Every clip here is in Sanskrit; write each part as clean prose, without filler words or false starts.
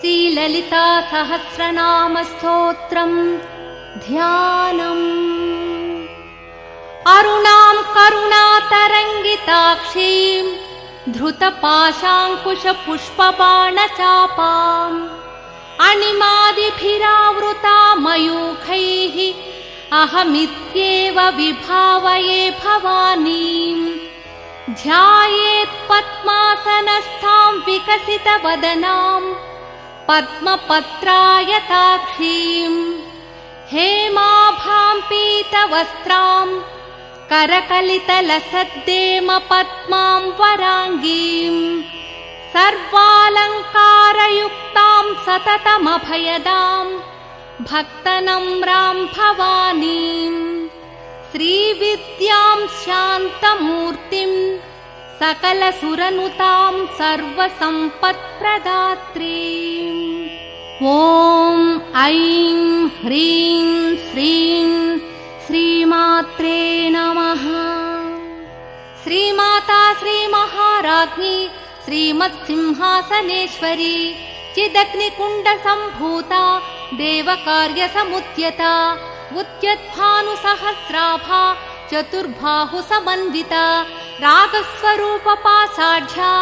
श्रीललिता सहस्रनामस्तोत्रम् ध्यानम्। अरुणां करुणातरङ्गिताक्षीं धृतपाशाङ्कुशपुष्पबाणचापाम् अणिमादिभिरावृता मयूखैः अहमित्येव विभावये भवानीम्। ध्यायेत् पद्मासनस्थां विकसितवदनां पद्मपत्रायताक्षीम् हेमाभां पीतवस्त्रां करकलितलसद्देमपद्मां वराङ्गीं सर्वालङ्कारयुक्तां सततमभयदां भक्तनम्रां भवानीम्। श्रीविद्यां शान्तमूर्तिं सकलसुरनुतां सर्वसम्पत्प्रदात्रीम्। ॐ ऐं ह्रीं श्रीं श्रीमात्रे नमः। श्रीमाता श्रीमहाराज्ञी श्रीमत्सिंहासनेश्वरी चिदग्निकुण्डसम्भूता देवकार्यसमुद्यता उद्यद्भानुसहस्राभा चतुर्बाहुसमन्विता रागस्वरूपपाषाढ्या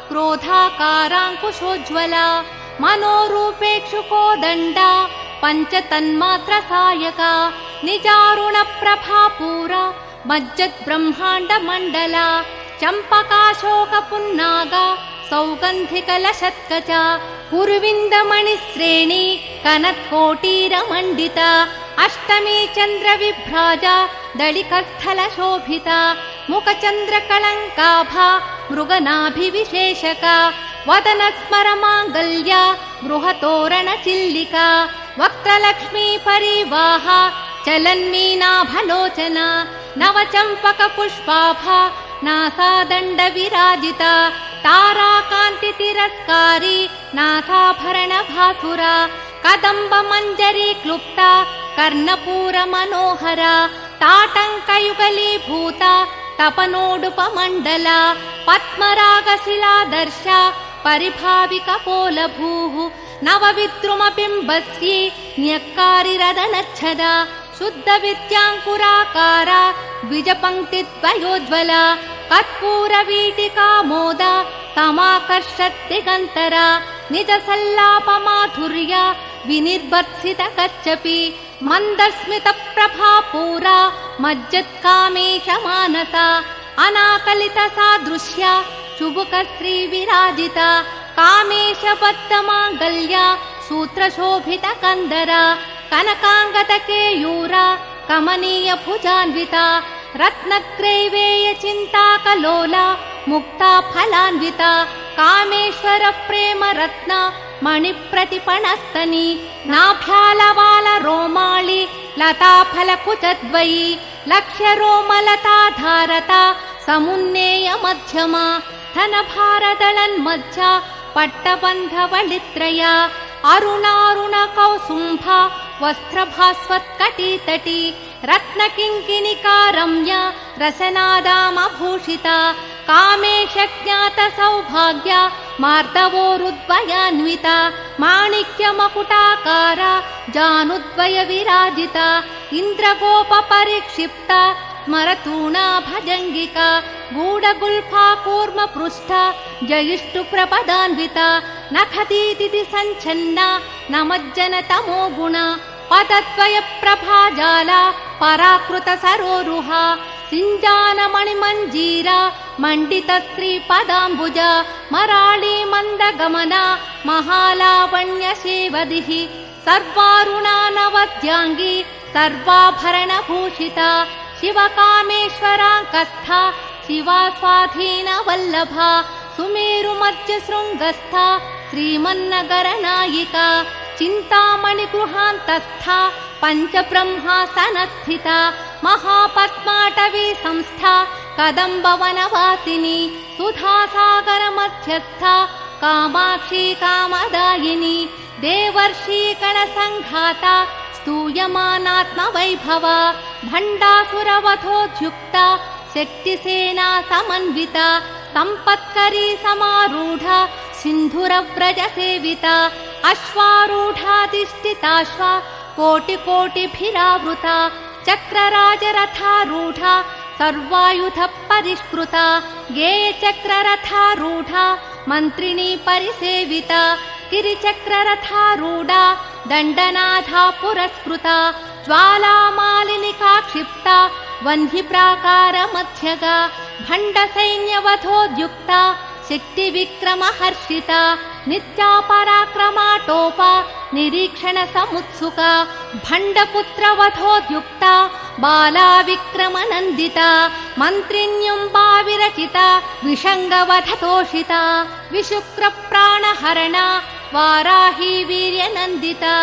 क्रोधाकाराङ्कुशोज्ज्वला मनोरूपेक्षुकोदण्डा पञ्चतन्मात्रसायका निजारुणप्रभापूरा मज्जद्ब्रह्माण्डमण्डला चम्पकाशोकपुन्नागा सौगन्धिकलशत्कचा कुरुविन्दमणिश्रेणी कनत्कोटीरमण्डिता अष्टमी चन्द्रविभ्राजा दलिकस्थलशोभिता मुखचन्द्रकलङ्काभा मृगनाभिविशेषका वदनस्मरमाङ्गल्या गृहतोरणचिल्लिका वक्त्रलक्ष्मी परिवाहा चलन्मीनाभलोचना नवचम्पकपुष्पाभा नासादण्डविराजिता ताराकान्तितिरस्कारी नासाभरणभासुरा कदम्बमञ्जरी क्लुप्ता कर्णपूरमनोहरा ताटङ्कयुगलीभूता तपनोडुपमण्डला पद्मरागशिलादर्शा परिभाविकपोलभूः नवविद्रुमबिम्बस्ये न्यक्कारिरदनच्छदा शुद्धविद्याङ्कुराकारा द्विजपङ्क्तिद्वयोज्ज्वला कर्पूरवीटिकामोदा समाकर्षद्दिगन्तरा निजसल्लापमाधुर्या विनिर्भर्त्सितकच्छपि मन्दस्मितप्रभापूरा मज्जत्कामेशमानसा अनाकलितसादृश्या चुबुकश्रीविराजिता कामेशबद्धमाङ्गल्या सूत्रशोभितकन्दरा कनकाङ्गदकेयूरा कमनीयभुजान्विता रत्नग्रैवेयचिन्ताकलोला मुक्ता फलान्विता कामेश्वरप्रेमरत्ना मणिप्रतिपणस्तनी नाभ्यालवालरोमाळि लताफलकुचद्वयी लक्ष्यरोमलताधारता समुन्नेयमध्यमा स्तनभारदलन्मज्जा पट्टबन्धवलित्रया अरुणारुणकौसुम्भा वस्त्रभास्वत्कटीतटी रत्नकिङ्किणिका रम्या रसनादामभूषिता कामेशज्ञातसौभाग्या मार्दवोरुद्वयान्विता माणिक्यमकुटाकारा जानुद्वयविराजिता इन्द्रगोपपरिक्षिप्ता स्मरतूणा भजङ्गिका गूढगुल्फा कूर्मपृष्ठा जयिष्ठुप्रपदान्विता नखदीदिति सञ्छन्ना नमज्जनतमो गुणा पदद्वयप्रभाजाला पराकृतसरोरुहा सिञ्जानमणिमञ्जीरा मण्डितश्रीपदाम्बुजा मराळी मन्दगमना महालावण्यसेवदिः सर्वारुणा नवद्याङ्गी सर्वाभरणभूषिता शिवकामेश्वराङ्कस्था शिवा स्वाधीनवल्लभा सुमेरुमध्यशृङ्गस्था श्रीमन्नगरनायिका चिन्तामणिगृहान्तस्था पञ्चब्रह्मासनस्थिता महापद्माटवी संस्था कदम्बवनवासिनी सुधासागरमध्यस्था कामाक्षी कामदायिनी देवर्षिगणसङ्घाता स्तूयमानात्मवैभवा भण्डासुरवधोद्युक्ता शक्तिसेना समन्विता सम्पत्करी समारूढा सिन्धुरव्रजसेविता अश्वारूढाधिष्ठिताश्वा कोटिकोटिभिरावृता चक्रराजरथारूढा सर्वायुध परिष्कृता गेयचक्ररथारूढा मन्त्रिणी परिसेविता गिरिचक्ररथारूढा दण्डनाथा पुरस्कृता ज्वालामालिनिका क्षिप्ता वह्निप्राकारमध्यगा भण्डसैन्यवधोद्युक्ता शक्तिविक्रमहर्षिता नित्या पराक्रमाटोपा निरीक्षणसमुत्सुका भण्डपुत्रवधोद्युक्ता बाला विक्रमनन्दिता मन्त्रिण्युम्बा विरचिता विषङ्गवधतोषिता विशुक्रप्राणहरणा वाराही वीर्यनन्दिता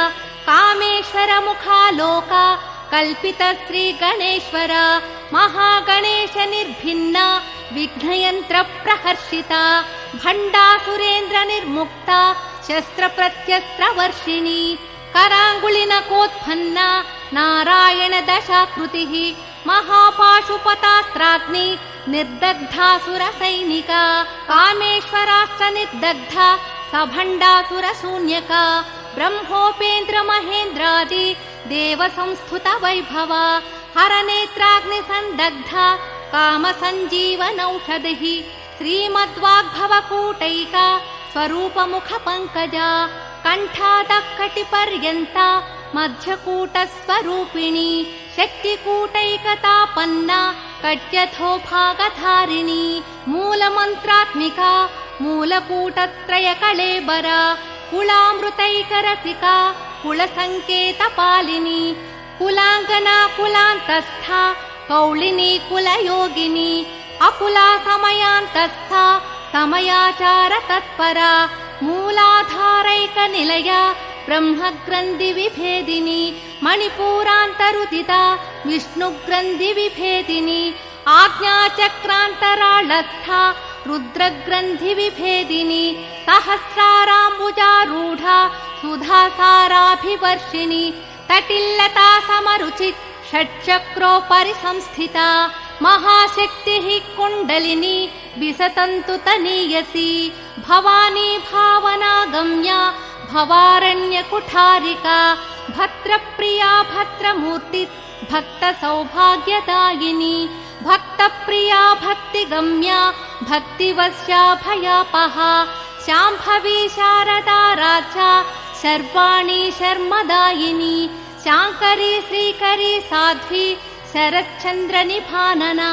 कामेश्वरमुखालोका कल्पितश्रीगणेश्वर महागणेश निर्भिन्ना विघ्नयन्त्रप्रहर्षिता भण्डासुरेन्द्र निर्मुक्ता शस्त्रप्रत्यस्त्रवर्षिणी कराङ्गुलिनकोत्पन्ना नारायण दशाकृतिः महापाशुपतास्त्राग्नि निर्दग्धासुरसैनिका कामेश्वरास्त्र निर्दग्धा सभण्डासुरशून्यका ब्रह्मोपेन्द्र महेन्द्रादि देवसंस्तुत वैभव हरनेत्राग्निसन्दग्धा कामसञ्जीवनौषधिः श्रीमद्वाग्भवकूटैका स्वरूपमुखपङ्कजा कण्ठादः कटिपर्यन्ता मध्यकूटस्वरूपिणी शक्तिकूटैकतापन्ना कट्यथो भागधारिणी मूलमन्त्रात्मिका मूलकूटत्रयकळेबरा कुलामृतैकरसिका कुलसङ्केतपालिनी कुलाङ्गना कुलान्तस्था कौलिनी कुलयोगिनी अकुला समयान्तस्था समयाचार तत्परा मूलाधारैकनिलया ब्रह्मग्रन्थिविभेदिनी मणिपूरान्तरुदिता विष्णुग्रन्थिविभेदिनी आज्ञाचक्रान्तराळस्था रुद्रग्रन्थिविभेदिनी सहस्राराम्बुजारूढा सुधासाराभिवर्षिणी तटिल्लता समरुचित षट्चक्रोपरि संस्थिता महाशक्तिः कुण्डलिनी विसतन्तु तनीयसी भवानी भावनागम्या भवारण्यकुठारिका भद्रप्रिया भद्रमूर्ति भक्तसौभाग्यदायिनी भक्तप्रिया भक्तिगम्या भक्तिवश्या भयापहा शाम्भवी शारदा राजा शर्वाणी शर्मदायिनी शाङ्करी श्रीकरी साध्वी शरच्चन्द्रनिभानना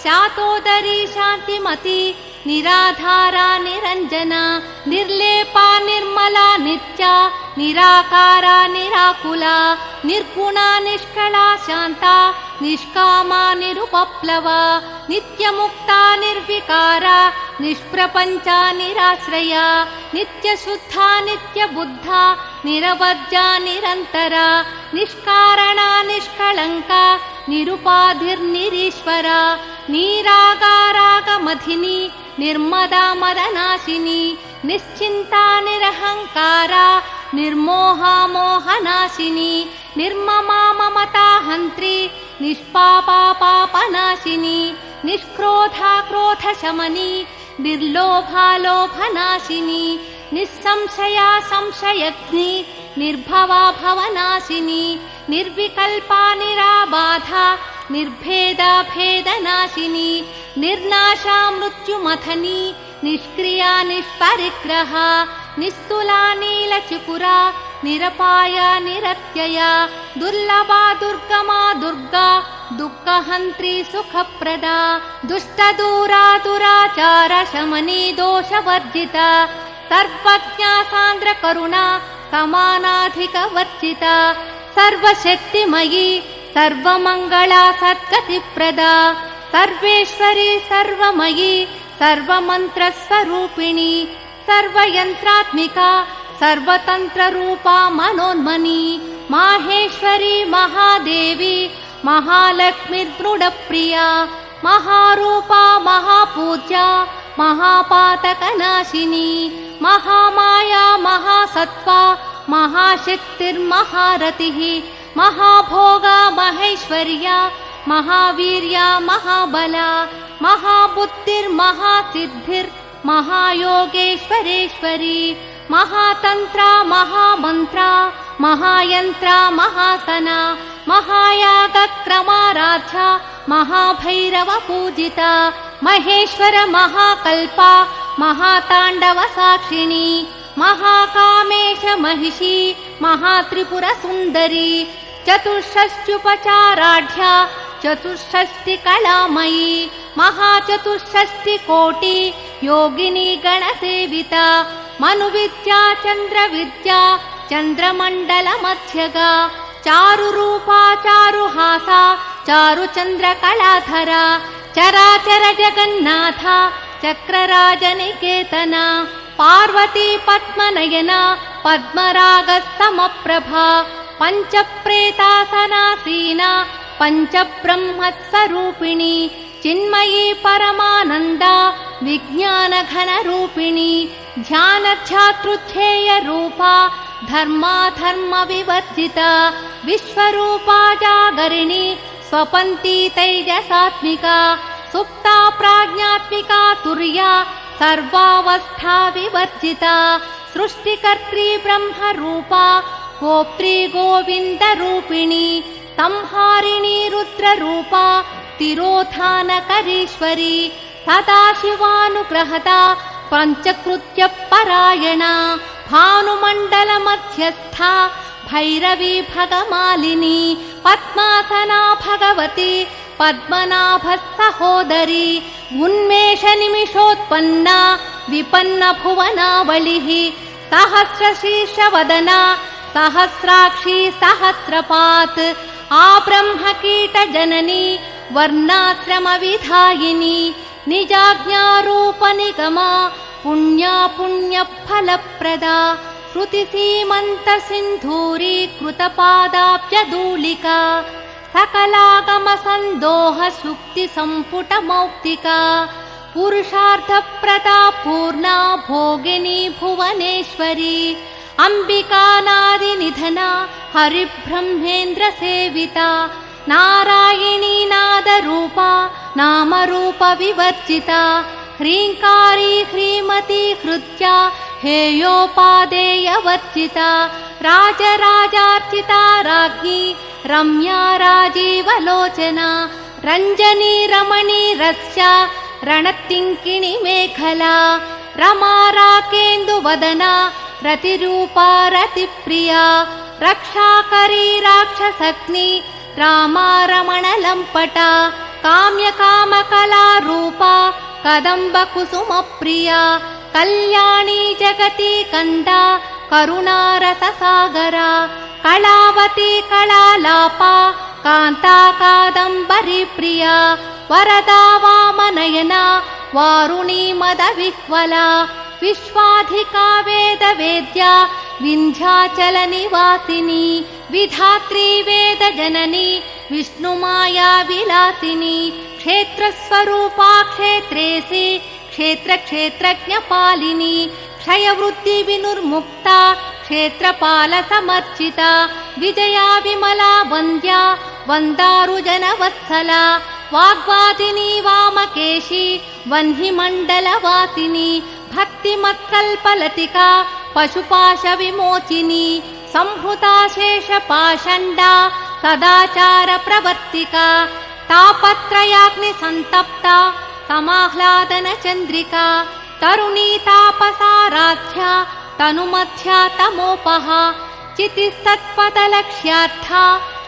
शातोदरी शान्तिमती निराधारा निरञ्जना निर्लेपा निर्मला नित्या निराकारा निराकुला निर्गुणा निष्कला शान्ता निष्कामा निरुपप्लवा नित्यमुक्ता निर्विकारा निष्प्रपञ्चा निराश्रया नित्यशुद्धा नित्यबुद्धा निरवज्जा निरन्तरा निष्कारणा निष्कलङ्का निरुपाधिर्निरीश्वरा निरागारागमधिनी निर्मदा मदनाशिनी निश्चिन्ता निरहङ्कारा निर्मोहा मोहनाशिनी निर्ममा ममता हन्त्री निष्पापा पापनाशिनी निष्क्रोधा क्रोधशमनी निर्लोभा लोभनाशिनी निस्संशया संशयग्नि निर्भवा भवनाशिनी निर्विकल्पा निराबाधा निर्भेदा भेदनाशिनी निर्नाशा मृत्युमथनी निष्क्रिया निष्परिग्रहा निस्तुला नीलचिकुरा निरपाया निरत्यया दुर्लभा दुर्गमा दुर्गा दुःखहन्त्री सुखप्रदा दुष्टदूरा दुराचार शमनी दोषवर्जिता सर्वज्ञा सान्द्रकरुणा समानाधिकवर्जिता सर्वशक्तिमयी सर्वमङ्गला सद्गतिप्रदा सर्वेश्वरी सर्वमयी सर्वमन्त्रस्वरूपिणी सर्वयन्त्रात्मिका सर्वतन्त्ररूपा मनोन्मनी माहेश्वरी महादेवी महालक्ष्मीर्दृढप्रिया महारूपा महापूज्या महापातकनाशिनी महामाया महासत्त्वा महाशक्तिर्महारतिः महाभोगा महेश्वर्या महावीर्या महाबला महाबुद्धिर्महासिद्धिर्महायोगेश्वरेश्वरी महातंत्र महामंत्र महायंत्र महासना महायागक्रमाराध्य महाभैरव पूजिता महेश्वर महाकल्प महातांडव साक्षिणी महाकामेश महिषी महात्रिपुर सुंदरी चतुष्षष्ट्युपचाराढ्या चतुष्षष्टि कलामयी महाचतुष्षष्टि कोटि योगिनी गणसेविता मनुविद्या चंद्रविद्या चंद्रमंडल मध्यगा चारुरूपा चारुहासा चारुचंद्र कलाधरा चराचर जगन्नाथ चक्रराजनिकेतना पार्वती पद्मनयना पद्मराग समप्रभा पंचप्रेतासनासीना पंचब्रह्मस्वरूपिणी चिन्मयी परमानंदा विज्ञान घन रूपिणी ध्यान ध्यातृध्येय रूपा धर्माधर्म विवर्जिता विश्वरूपा जागरिणी स्वपन्ती तैजसात्मिका सुप्ता प्राज्ञात्मिका तुर्या सर्वावस्था विवर्जिता सृष्टिकर्त्री ब्रह्म रूपा गोप्त्री गोविंद रूपिणी संहारिणी रुद्र रूपा तिरोधानकरीश्वरी सदाशिवानुग्रहता पंचकृत्य परायणा भानुमंडल मध्यस्था भैरवी भगमालिनी पद्मासना भगवती पद्मनाभ सहोदरी उन्मेष निमिषोत्पन्ना विपन्न भुवनावलिः सहस्रशीर्षवदना सहस्राक्षी सहस्रपात् आब्रह्मकीट जननी वर्णाश्रम विधायिनी निजाज्ञारूप निगमा पुण्या पुण्य फलप्रदा श्रुतिसीमन्त सिन्धूरी कृतपादाब्जधूलिका सकलागम संदोह सुक्ति संपुट मौक्तिका पुरुषार्थप्रदा पूर्णा भोगिनी भुवनेश्वरी अंबिका नादि निधना हरिब्रह्मेन्द्र सेविता नारायणी नाद रूपा नाम रूप विवर्जिता ह्रींकारी ह्रीमती हृत्या हेयोपादेय वर्जिता राजराजार्चिता राज्ञी रम्या राजीवलोचना रंजनी रमणी रस्या रणतिंकिणी मेखला रमा राकेन्दुवदना रतिरूपा रतिप्रिया रक्षाकरी राक्षसग्नि रामा रमण लंपटा काम्यकामकला रूपा कदम्ब कुसुम प्रिया कल्याणी जगती कंदा करुणारस सागरा कलावती कलालापा कांता कादंबरी प्रिया वरदा वामनयना वारुणी मद विह्वला विश्वाधिका वेद वेद्या विंध्याचल निवासिनी विधात्री वेद जननी विष्णुमाया विलासिनी क्षेत्र स्वरूपा क्षेत्रेसि क्षेत्र क्षेत्रज्ञ पालिनी क्षय वृद्धि विनुर्मुक्ता क्षेत्रपाल समर्चिता विजया विमला वन्द्या वन्दारुजन वत्सला वाग्वादिनी वामकेशी वह्नि मंडल वासिनी भक्तिमत्कल्पलतिका पशुपाश विमोचिनी संहृता शेष पाषण्डा सदाचार प्रवर्तिका तापत्रयाग्नि संतप्ता समाह्लादन चंद्रिका तरुणी तापसाराध्या तनुमध्या तमोपहा चितिस्तत्पदलक्ष्यार्था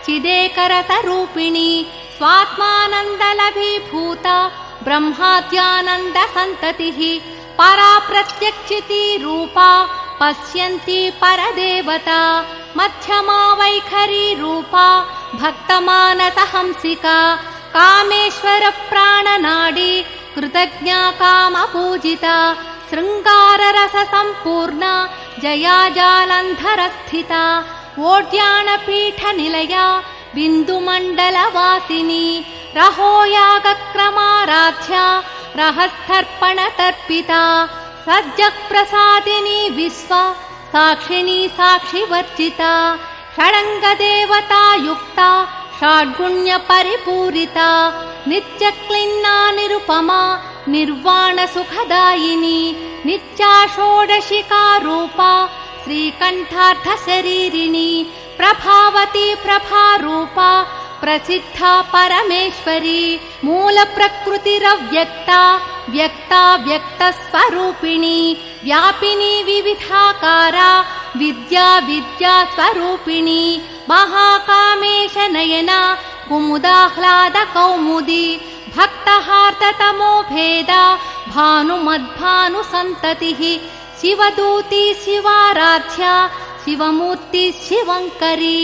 चिदेकरसरूपिणी स्वात्मानन्दलभीभूता ब्रह्माद्यानन्द सन्ततिः परा प्रत्यक्षिती रूपा पश्यन्ती परदेवता मध्यमा वैखरी रूपा भक्तमानसहंसिका कामेश्वर प्राणनाडी कृतज्ञा कामपूजिता शृङ्गाररस सम्पूर्णा जया जालन्धरस्थिता ओड्यानपीठनिलया बिन्दुमण्डलवासिनी रहोयागक्रमाराध्या रहस्थर्पणतर्पिता सज्जप्रसादिनी विश्वा साक्षिणी साक्षिवर्जिता षडङ्गदेवता युक्ता षड्गुण्य परिपूरिता नित्यक्लिन्ना निरुपमा निर्वाण सुखदायिनी नित्या षोडशिका रूपा श्रीकण्ठार्थशरीरिणी प्रभावती प्रभारूपा प्रसिद्धा परमेश्वरी मूलप्रकृतिरव्यक्ता व्यक्ता व्यक्तस्वरूपिणी व्यापिनी विविधाकारा विद्या विद्यास्वरूपिणी महाकामेशनयना कुमुदाह्लादकौमुदी भक्तहार्दतमो भेदा भानुमद्भानुसन्ततिः शिवदूती शिवाराध्या शिवमूर्ति शिवङ्करी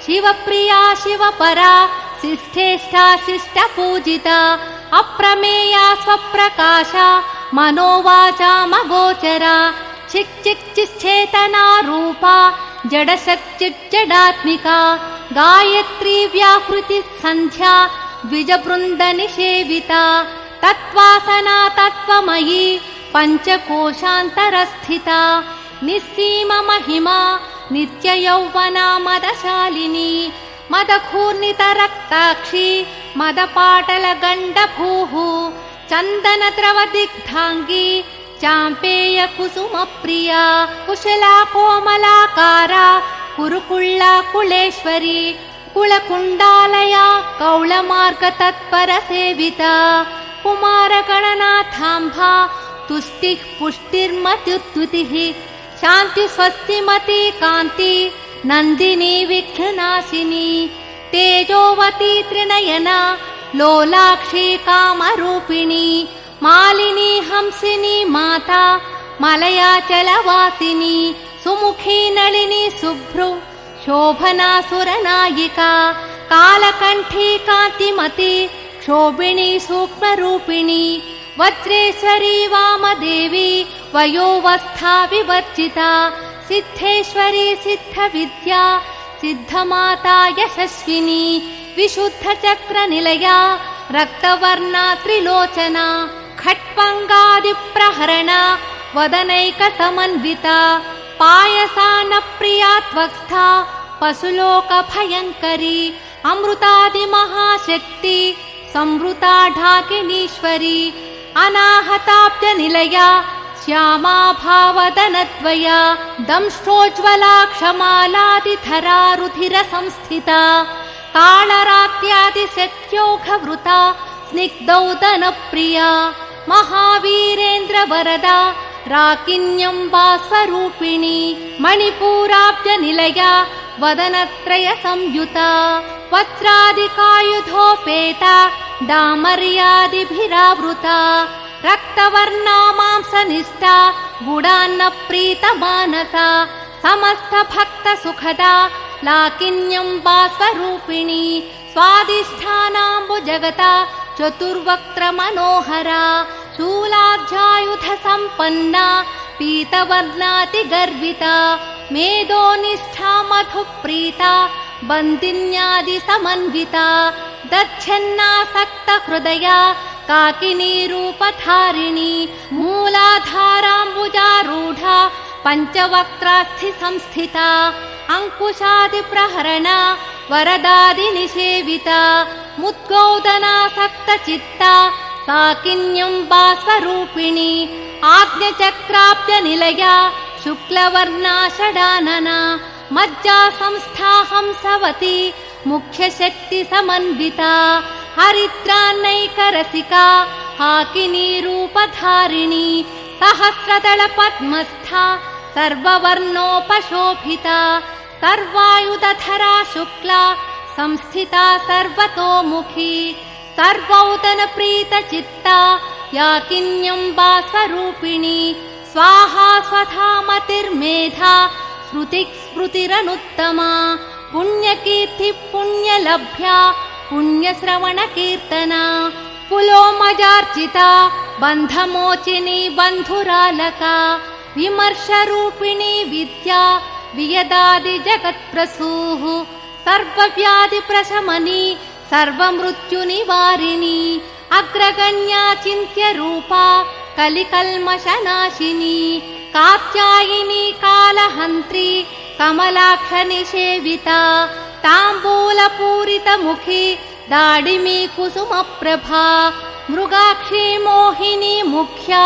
शिवप्रिया शिवपरा शिष्ठेष्ठा शिष्टपूजिता अप्रमेया स्वप्रकाशा मनोवाचामगोचरा चिच्चिच्चिच्चेतना रूपा जडशक्चिज्जडात्मिका गायत्री व्याहृति सन्ध्या द्विजवृन्दनिषेविता तत्त्वासना तत्त्वमयी पञ्चकोशान्तरस्थिता निस्सीममहिमा नित्ययौवना मदशालिनी मदघूर्णितरक्ताक्षी मदपाटलगण्डभूः चन्दनद्रवदिग्धाङ्गी चाम्पेयकुसुमप्रिया कुशला कोमलाकारा कुरुकुळ्ळा कुलेश्वरी कुलकुण्डालया कौळमार्गतत्परसेविता कुमारगणनाथाम्भा तुष्टिः पुष्टिर्मत्युत्तुतिः शान्ति स्वस्तिमती कान्ति नन्दिनी विघ्ननाशिनी तेजोवती त्रिनयना लोलाक्षी कामरूपिणी मालिनी हंसिनी माता मलयाचलवासिनी सुमुखी नलिनी शुभ्रू शोभना सुरनायिका कालकण्ठी कान्तिमती क्षोभिणी सूक्ष्मरूपिणी वज्रेश्वरी वामदेवी वयोवस्था विवर्जिता सिद्धेश्वरी सिद्धविद्या सिद्धमाता यशस्विनी विशुद्धचक्रनिलया रक्तवर्णा त्रिलोचना खट्पङ्गादिप्रहरणा वदनैकसमन्विता पायसानप्रिया त्वक्स्था पशुलोकभयङ्करी अमृतादिमहाशक्ति संवृता ढाकिनीश्वरी अनाहताब्जनिलया श्यामा भावदनद्वया दंष्ट्रोज्ज्वला क्षमालादिधरा रुधिरसंस्थिता कालरात्यादिशक्त्योघवृता स्निग्धौदनप्रिया महावीरेन्द्रवरदा राकिन्यम्बा स्वरूपिणी मणिपूराब्जनिलया वदनत्रयसंयुता वज्रादिकायुधोपेता डामर्यादिभिरावृता रक्तवर्णा मांसनिष्ठा गुडान्नप्रीतमानसा समस्तभक्तसुखदा लाकिन्यम्बा स्वरूपिणी स्वादिष्ठानाम्बुजगता चतुर्वक्त्रमनोहरा शूलाध्यायुधसम्पन्ना पीतवर्णातिगर्विता मेदोनिष्ठा मधुप्रीता बन्दिन्यादिसमन्विता दच्छन्नासक्तहृदया काकिनीरूपधारिणी मूलाधाराम्बुजारूढा पञ्चवक्त्रास्थिसंस्थिता अङ्कुशादिप्रहरणा वरदादिनिषेविता मुद्गौदनासक्तचित्ता साकिन्यम्बा स्वरूपिणी आज्ञचक्राब्जनिलया शुक्लवर्णा षडानना मज्जा संस्था हंसवती मुख्यशक्तिसमन्विता हरिद्रान्नैकरसिका हाकिनीरूपधारिणी सहस्रदलपद्मस्था सर्ववर्णोपशोभिता सर्वायुधधरा शुक्ला संस्थिता सर्वतोमुखी सर्वौदनप्रीतचित्ता याकिन्यम्बा स्वरूपिणी स्वाहा स्वधामतिर्मेधा स्मृतिरनुत्तमा पुण्यकीर्तिः पुण्यलभ्या पुण्यश्रवणकीर्तना पुलोमजार्चिता बन्धमोचिनी बन्धुरालका विमर्शरूपिणी विद्या वियदादिजगत्प्रसूः सर्वव्याधिप्रशमनी सर्वमृत्युनिवारिणी अग्रगण्या चिन्त्यरूपा कलिकल्मषनाशिनी कात्यायिनी कालहन्त्री कमलाक्षनिषेविता ताम्बूलपूरितमुखी दाडिमी कुसुमप्रभा मृगाक्षी मोहिनी मुख्या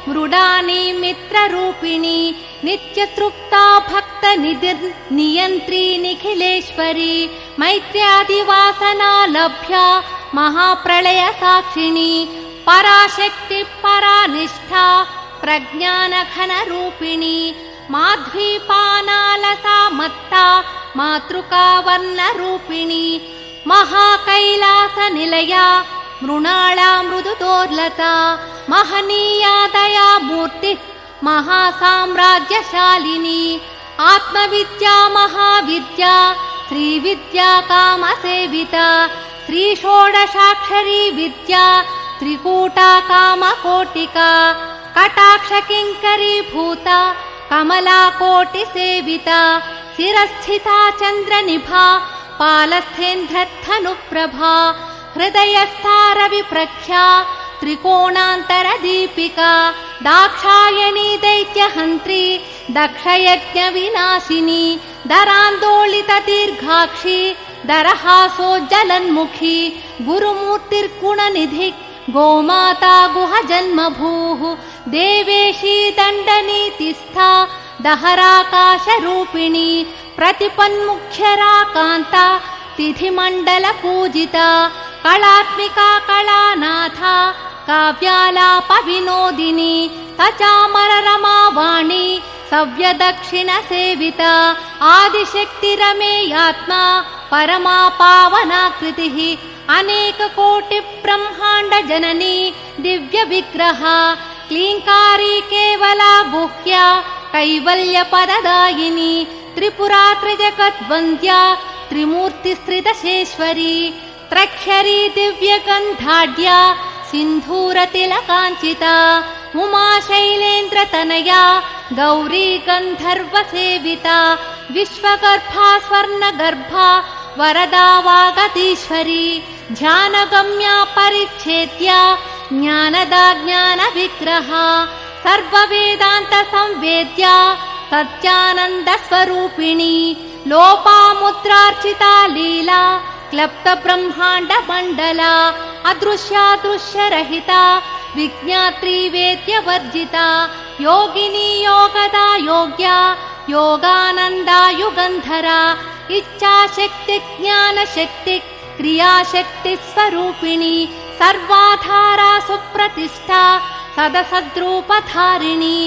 मृडानी मित्ररूपिणी नित्यतृप्ता भक्तनियन्त्री निखिलेश्वरी मैत्र्यादिवासना लभ्या महाप्रलयसाक्षिणी पराशक्ति परानिष्ठा प्रज्ञानघनरूपिणी माध्वीपानालसा मत्ता मातृका वर्णरूपिणी महाकैलासनिलया मृणाला मृदुदोर्लता महनीया दया मूर्तिः महासाम्राज्यशालिनी आत्मविद्या महाविद्या श्रीविद्या कामसेविता श्रीषोडशाक्षरी विद्या त्रिकूटा कामकोटिका कटाक्षकिङ्करी भूता कमलाकोटिसेविता शिरस्थिता चन्द्रनिभा पालस्थेन्द्रधनुप्रभा हृदयस्था रविप्रख्या त्रिकोणान्तरदीपिका दाक्षायणी दैत्यहन्त्री दक्षयज्ञविनाशिनी दरान्दोलितदीर्घाक्षी दरहासोज्जलन्मुखी गुरुमूर्तिर्गुणनिधिः गोमाता गुहजन्मभूः देवेशी दण्डनीतिस्था दहराकाशरूपिणी प्रतिपन्मुख्यराकान्ता तिथिमण्डलपूजिता कलात्मिका कलानाथा काव्यालापविनोदिनी सचामररमावाणी सव्यदक्षिणसेविता आदिशक्तिरमेयात्मा परमा पावनाकृतिः अनेककोटिब्रह्माण्डजननी दिव्यविग्रहा क्लीङ्कारी केवला गुह्या कैवल्यपददायिनी त्रिपुरा त्रिजगद्वन्द्या त्रिमूर्तिस्त्रिदशेश्वरी त्रक्षरी दिव्यगन्धाढ्या सिन्धूरतिलकाञ्चिता उमा शैलेन्द्रतनया गौरी गन्धर्वसेविता विश्वगर्भा स्वर्णगर्भा वरदा वागतीश्वरी ध्यानगम्या परिच्छेद्या ज्ञानदा ज्ञानविग्रहा सर्ववेदान्तसंवेद्या सत्यानन्दस्वरूपिणी लोपामुद्रार्चिता लीला क्लप्तब्रह्माण्डमण्डला अदृश्यादृश्यरहिता विज्ञात्री वेद्यवर्जिता योगिनी योगदा योग्या योगानन्दा युगन्धरा इच्छाशक्ति ज्ञानशक्ति क्रियाशक्ति स्वरूपिणी सर्वाधारा सुप्रतिष्ठा सदसद्रूपधारिणी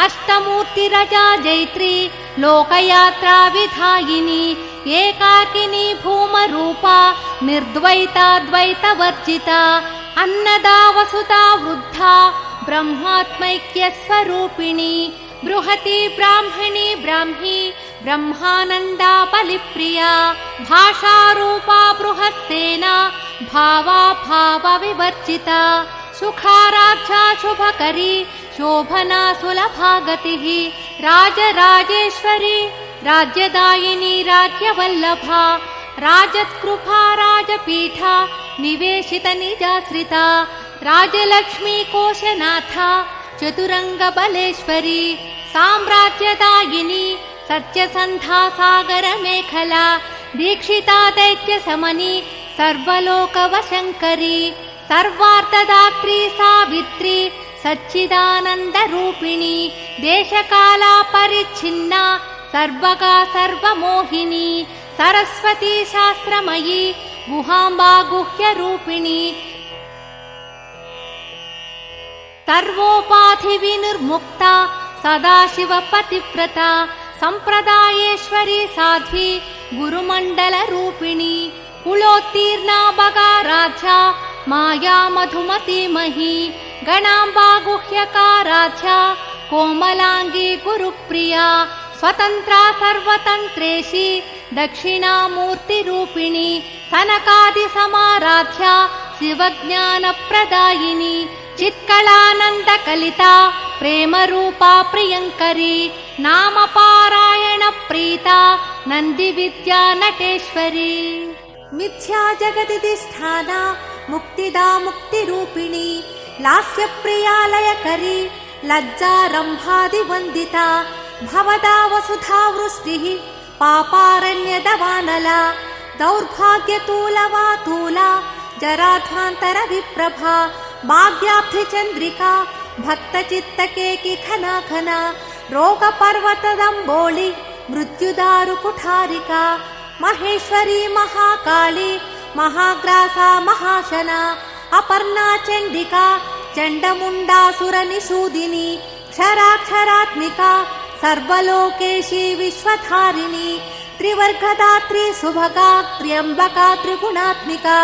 अष्टमूर्तिरजा जैत्री लोकयात्रा विधायिनी एकाकिनी भूमरूपा निर्द्वैता द्वैतवर्जिता अन्नदा वसुता वृद्धा ब्रह्मात्मैक्यस्वरूपिणी बृहती ब्राह्मणी ब्राह्मी ब्रह्मानन्दा बलिप्रिया भाषारूपा बृहत्सेना भावा भावविवर्जिता सुखाराक्षा शुभकरी शोभना सुलभा गतिः राजराजेश्वरी राज्यदायिनी राज्यवल्लभा राजत्कृपा राजपीठा निवेशितनिजाश्रिता राजलक्ष्मी कोशनाथा चतुरङ्गबलेश्वरी साम्राज्यदायिनी सत्यसन्धा सागरमेखला दीक्षिता दैत्यशमनी सर्वलोकवशङ्करी सर्वार्थदात्री सावित्री सच्चिदानन्दरूपिणी देशकाला परिच्छिन्ना सर्वगा सर्वमोहिनी सरस्वती शास्त्रमयी गुहाम्बा गुह्यरूपिणी सर्वोपाधिविनिर्मुक्ता सदाशिवपतिव्रता सम्प्रदायेश्वरी साध्वी गुरुमण्डलरूपिणी कुलोत्तीर्णा बगाराध्या माया मधुमतीमही गणाम्बा गुह्यकाराध्या कोमलांगी गुरुप्रिया स्वतन्त्रा सर्वतन्त्रेशी दक्षिणामूर्तिरूपिणी सनकादिसमाराध्या शिवज्ञानप्रदायिनी चित्कलानन्दकलिता प्रेमरूपा प्रियङ्करी नामपारायणप्रीता नन्दिविद्या नटेश्वरी मिथ्या जगदिधिष्ठाना मुक्तिदा मुक्तिरूपिणी लास्यप्रियालयकरी लज्जारम्भादिवन्दिता भवदा वसुधा वृष्टिः पापारण्यदवानला दौर्भाग्यतूलवातूला जराध्वान्तरविप्रभा भाग्याब्धिचन्द्रिका भक्तचित्तकेकि खना खना रोगपर्वतदम्बोळि मृत्युदारु कुठारिका महेश्वरी महाकाली महाग्रासा महाशना अपर्णा चण्डिका चण्डमुण्डासुरनिषूदिनी क्षराक्षरात्मिका सर्वलोकेशी विश्वधारिणी त्रिवर्गदात्री सुभगा त्र्यम्बका त्रिगुणात्मिका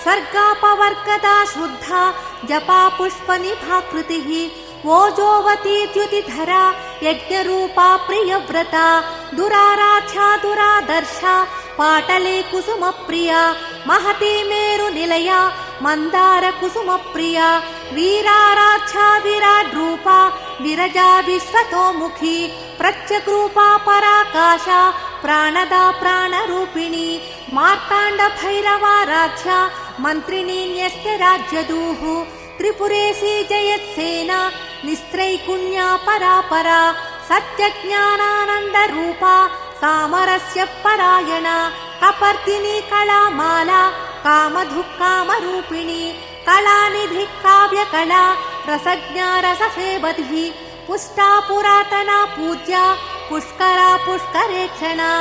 स्वर्गापवर्गदा शुद्धा जपा पुष्पनिभाकृतिः ओजोवती द्युतिधरा यज्ञरूपा प्रियव्रता दुराराध्या दुरादर्शा पाटले कुसुमप्रिया महती मेरुनिलया मन्दार कुसुमप्रिया वीराराध्या विराड्रूपा विरजा विश्वतोमुखी प्रत्यग्रूपा पराकाशा प्राणदा प्राणरूपिणी मार्ताण्ड भैरवाराध्या मन्त्रिणी न्यस्तराज्यदूः त्रिपुरेशी जयत्सेना निस्त्रैकुण्या परापरा सत्यज्ञानानन्दरूपा सामरस्य परायणा कपर्दिनी कलामाला कामधुक्कामरूपिणी कलानिधि काव्यकला रसज्ञा रससेवधिः पुष्टा पुरातना पूज्या पुष्करा पुष्करेक्षणा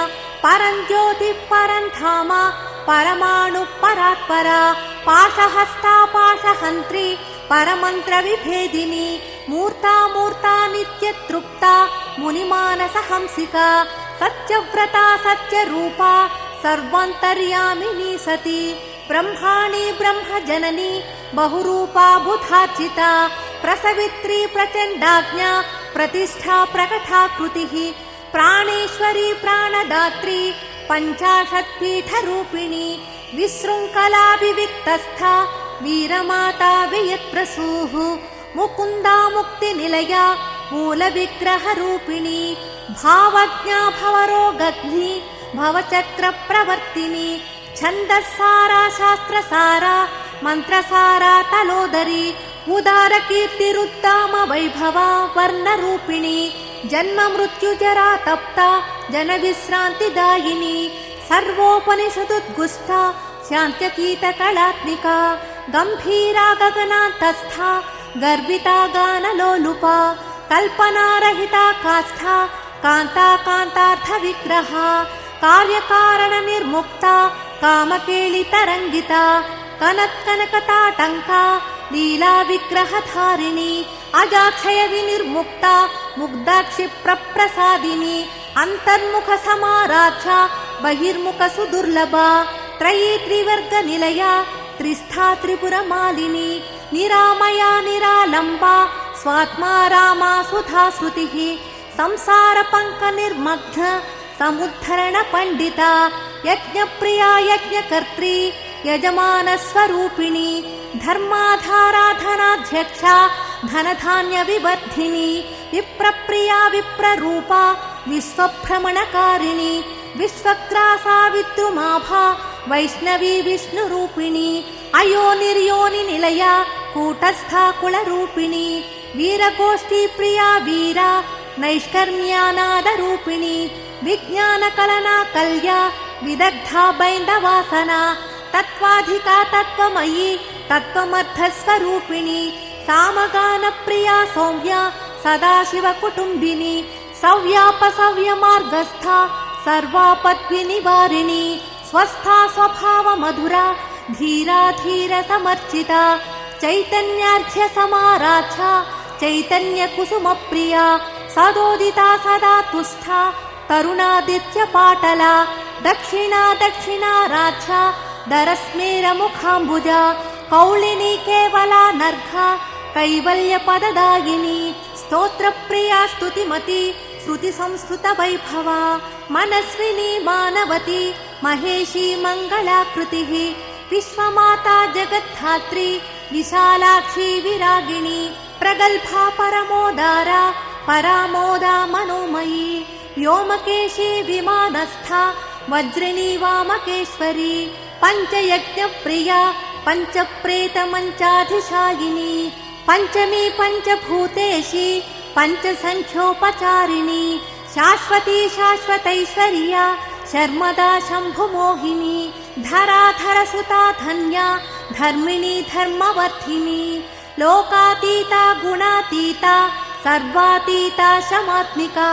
परञ्ज्योति परन्धामा परमाणु परात्परा पाशहस्ता पाशहन्त्री परमन्त्रविभेदिनी मूर्ता मूर्ता नित्यतृप्ता मुनिमानसहंसिका सत्यव्रता सत्यरूपा सर्वान्तर्यामिनी सती ब्रह्माणि ब्रह्मजननी बहुरूपा बुधार्चिता प्रसवित्री प्रचण्डाज्ञा प्रतिष्ठा प्रकटाकृतिः प्राणेश्वरी प्राणदात्री पञ्चाशत्पीठरूपिणी विशृङ्खला विविक्तस्था वीरमाता वियत्प्रसूः मुकुन्दा मुक्तिनिलया मूलविग्रहरूपिणी भावज्ञा भवरोगग्नि भवचक्रप्रवर्तिनी छन्दस्सारा शास्त्रसारा मन्त्रसारा तलोदरी उदारकीर्तिरुत्तम वैभवा वर्णरूपिणी जन्म मृत्युजरा तप्ता जनविश्रान्तिदायिनी सर्वोपनिषदुद्गुष्टा शान्त्यतीतकलात्मिका गम्भीरा गगनान्तस्था गर्विता गानलोलुपा कल्पनारहिता काष्ठा कान्ता कान्तार्थविग्रहा कार्यकारणनिर्मुक्ता कामकेलितरङ्गिता कनत्कनकताटङ्का लीला विग्रहधारिणी अजाक्षय विनिर्मुक्ता मुग्धाक्षिप्रप्रसादिनी अन्तर्मुख समाराध्या बहिर्मुख सुदुर्लभा त्रयी त्रिवर्गनिलया त्रिस्था त्रिपुरमालिनी निरामया निरालम्बा स्वात्मा रामा सुधा श्रुतिः संसारपङ्कनिर्मग्न समुद्धरण पण्डिता यज्ञप्रिया यज्ञकर्त्री यजमानस्वरूपिणी धर्माधाराधनाध्यक्षा धनधान्यविवर्धिनी विप्रप्रिया विप्ररूपा विश्वभ्रमणकारिणी विश्वग्रासा विद्रुमाभा वैष्णवी विष्णुरूपिणी अयोनिर्योनिनिलया कूटस्था कुलरूपिणी वीरगोष्ठी प्रिया वीरा नैष्कर्म्यानादरूपिणी विज्ञानकलना कल्या विदग्धा बैन्दवासना तत्त्वाधिका तत्त्वमयी तत्त्वमर्थस्वरूपिणी सामगानप्रिया सौम्या सदाशिवकुटुम्बिनी सव्यापसव्यमार्गस्था सर्वापद्विनिवारिणी स्वस्था स्वभावमधुरा धीरा धीरसमर्चिता चैतन्यार्घ्य समाराध्या चैतन्यकुसुमप्रिया सदोदिता सदा तुष्टा तरुणादित्यपाटला दक्षिणा दक्षिणाराध्या दरस्मेरमुखाम्बुजा कौलिनी केवला नर्घा कैवल्यपददायिनी स्तोत्रप्रिया स्तुतिमती श्रुतिसंस्कृतवैभवा मनस्विनी मानवती महेशी मङ्गलाकृतिः विश्वमाता जगद्धात्री विशालाक्षी विरागिणी प्रगल्भा परमोदारा परामोदा मनोमयी व्योमकेशी विमानस्था वज्रिणी वामकेश्वरी पञ्चयज्ञप्रिया पञ्चप्रेतमञ्चाधिशायिनी पञ्चमी पञ्चभूतेशी पञ्चसङ्ख्योपचारिणी शाश्वती शाश्वतैश्वर्या शर्मदा शम्भुमोहिनी धराधरसुता धन्या धर्मिणी धर्मवर्धिनी लोकातीता गुणातीता सर्वातीता शमात्मिका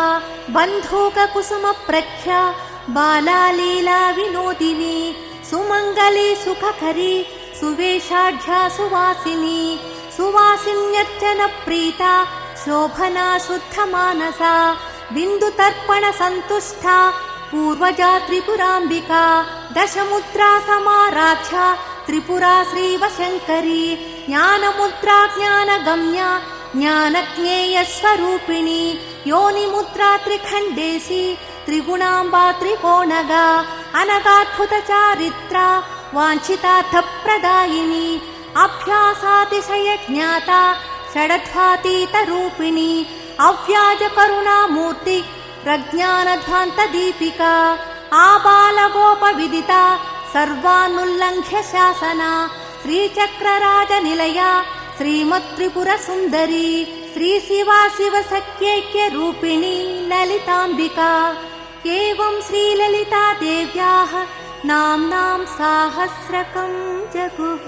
बन्धूककुसुमप्रख्या बाला लीला विनोदिनी सुमङ्गली सुखकरी सुवेशाढ्या सुवासिनी सुवासिन्यर्चन प्रीता शोभना शुद्धमानसा बिन्दुतर्पण सन्तुष्टा पूर्वजा त्रिपुराम्बिका दशमुद्रा समाराध्या त्रिपुरा श्रीवशङ्करी ज्ञानमुद्रा ज्ञानगम्या ज्ञानज्ञेयस्वरूपिणी योनिमुद्रा त्रिखण्डेशी त्रिगुणाम्बा त्रिकोणगा अनगाद्भुतचारित्रा वाञ्छितार्थप्रदायिनी अभ्यासातिशयज्ञाता षडध्वातीतरूपिणी अव्याजकरुणामूर्ति प्रज्ञानध्वान्तदीपिका आबालगोपविदिता सर्वानुल्लङ्घ्य शासना श्रीचक्रराजनिलया श्रीमत्त्रिपुरसुन्दरी श्रीशिवा शिवसख्यैक्यरूपिणी ललिताम्बिका एवं श्रीललिता देव्याः नाम्नां साहस्रकं जगुः।